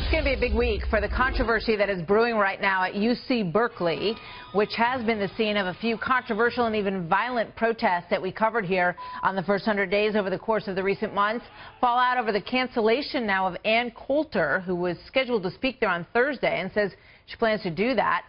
It's going to be a big week for the controversy that is brewing right now at UC Berkeley, which has been the scene of a few controversial and even violent protests that we covered here on the first 100 days over the course of the recent months. Fallout over the cancellation now of Ann Coulter, who was scheduled to speak there on Thursday and says she plans to do that,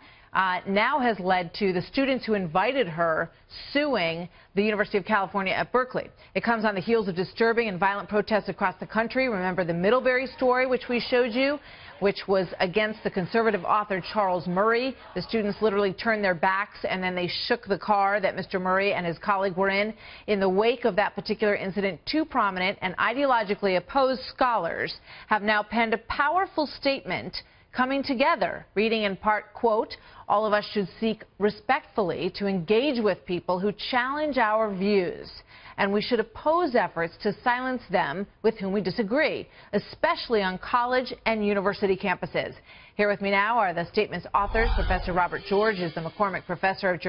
now has led to the students who invited her suing the University of California at Berkeley. It comes on the heels of disturbing and violent protests across the country. Remember the Middlebury story, which we showed you, which was against the conservative author Charles Murray. The students literally turned their backs and then they shook the car that Mr. Murray and his colleague were in. In the wake of that particular incident, two prominent and ideologically opposed scholars have now penned a powerful statement coming together, reading in part, quote, "All of us should seek respectfully to engage with people who challenge our views, and we should oppose efforts to silence them with whom we disagree, especially on college and university campuses." Here with me now are the statement's authors. Professor Robert George is the McCormick Professor of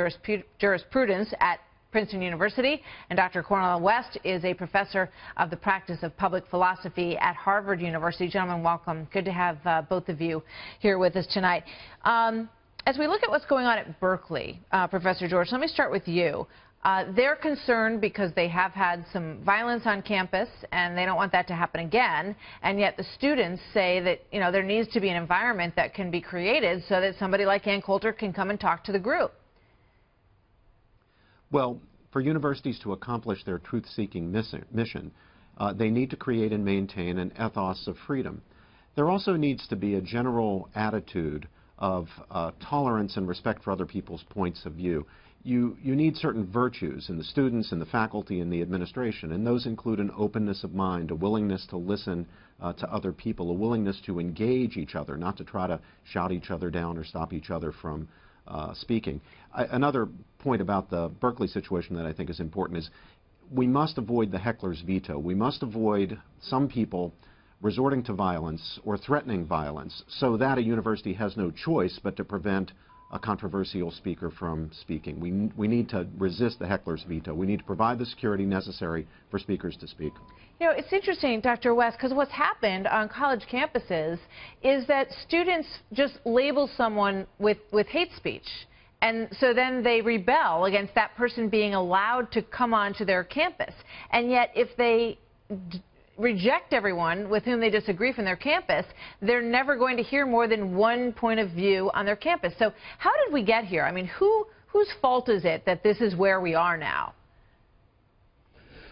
Jurisprudence at Princeton University, and Dr. Cornel West is a professor of the practice of public philosophy at Harvard University. Gentlemen, welcome. Good to have both of you here with us tonight. As we look at what's going on at Berkeley, Professor George, let me start with you. They're concerned because they have had some violence on campus and they don't want that to happen again, and yet the students say that, you know, there needs to be an environment that can be created so that somebody like Ann Coulter can come and talk to the group. Well, for universities to accomplish their truth-seeking mission, they need to create and maintain an ethos of freedom. There also needs to be a general attitude of tolerance and respect for other people's points of view. You need certain virtues in the students and the faculty and the administration, and those include an openness of mind, a willingness to listen to other people, a willingness to engage each other, not to try to shout each other down or stop each other from speaking. Another point about the Berkeley situation that I think is important is we must avoid the heckler's veto. We must avoid some people resorting to violence or threatening violence so that a university has no choice but to prevent a controversial speaker from speaking. We need to resist the heckler's veto. We need to provide the security necessary for speakers to speak. You know, it's interesting, Dr. West, because what's happened on college campuses is that students just label someone with hate speech. And so then they rebel against that person being allowed to come onto their campus. And yet if they reject everyone with whom they disagree from their campus, they're never going to hear more than one point of view on their campus. So how did we get here? I mean, whose fault is it that this is where we are now?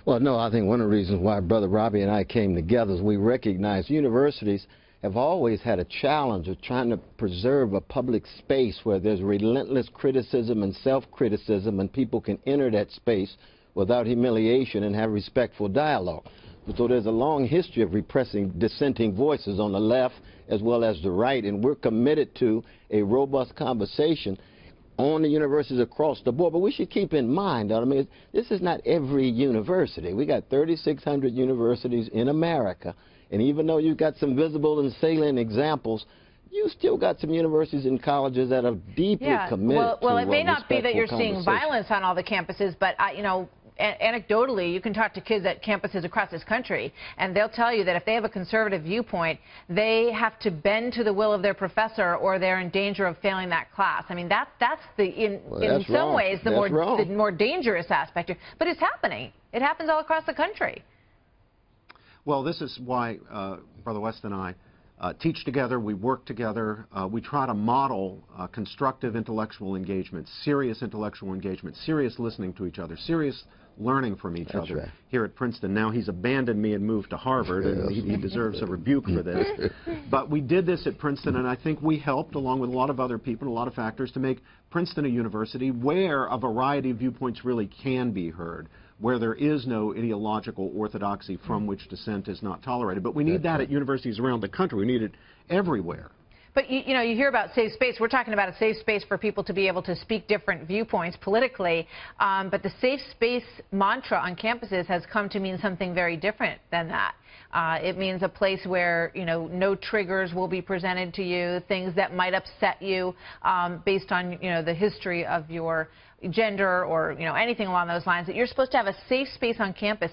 Well, no, I think one of the reasons why Brother Robbie and I came together is we recognize universities have always had a challenge of trying to preserve a public space where there's relentless criticism and self-criticism, and people can enter that space without humiliation and have respectful dialogue. So there's a long history of repressing dissenting voices on the left as well as the right, and we're committed to a robust conversation on the universities across the board. But we should keep in mind, I mean, this is not every university. We got 3,600 universities in America, and even though you've got some visible and salient examples, you still got some universities and colleges that are deeply committed well, it may not be that you're conversation. seeing violence on all the campuses, but, you know, anecdotally, you can talk to kids at campuses across this country, and they'll tell you that if they have a conservative viewpoint, they have to bend to the will of their professor or they're in danger of failing that class. I mean, that's in some ways the more dangerous aspect. But it's happening. It happens all across the country. Well, this is why Brother West and I teach together, we work together, we try to model constructive intellectual engagement, serious intellectual engagement, serious listening to each other, serious learning from each other. Right. Here at Princeton. Now he's abandoned me and moved to Harvard, and he deserves a rebuke for this. But we did this at Princeton, and I think we helped, along with a lot of other people, a lot of factors, to make Princeton a university where a variety of viewpoints really can be heard, where there is no ideological orthodoxy from which dissent is not tolerated. But we need that at universities around the country. We need it everywhere. But, you know, you hear about safe space. We're talking about a safe space for people to be able to speak different viewpoints politically. But the safe space mantra on campuses has come to mean something very different than that. It means a place where, you know, no triggers will be presented to you, things that might upset you based on, you know, the history of your gender or, you know, anything along those lines, that you're supposed to have a safe space on campus.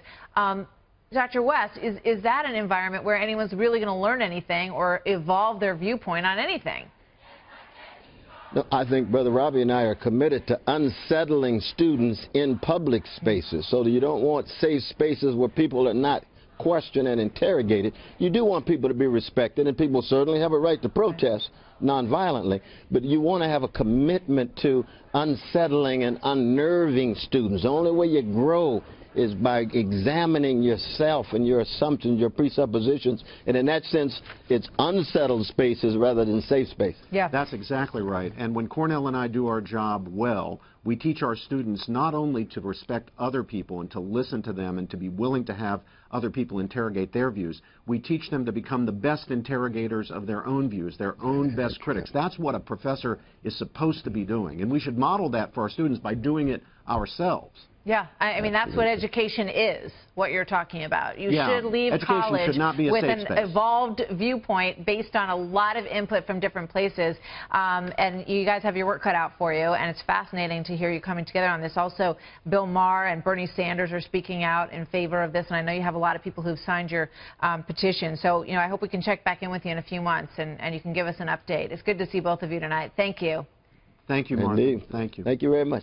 Dr. West, is that an environment where anyone's really going to learn anything or evolve their viewpoint on anything? No, I think Brother Robbie and I are committed to unsettling students in public spaces, so that you don't want safe spaces where people are not questioned and interrogated. You do want people to be respected, and people certainly have a right to protest nonviolently, but you want to have a commitment to unsettling and unnerving students. The only way you grow is by examining yourself and your assumptions, your presuppositions, and in that sense, it's unsettled spaces rather than safe spaces. Yeah. That's exactly right. And when Cornell and I do our job well, we teach our students not only to respect other people and to listen to them and to be willing to have other people interrogate their views, we teach them to become the best interrogators of their own views, their own best critics. That's what a professor is supposed to be doing, and we should model that for our students by doing it ourselves. Yeah, I mean, that's what education is, what you're talking about. You should leave college with an evolved viewpoint based on a lot of input from different places. And you guys have your work cut out for you, and it's fascinating to hear you coming together on this. Also, Bill Maher and Bernie Sanders are speaking out in favor of this, and I know you have a lot of people who've signed your petition. So, I hope we can check back in with you in a few months, and you can give us an update. It's good to see both of you tonight. Thank you. Thank you, Martha. Indeed. Thank you. Thank you very much.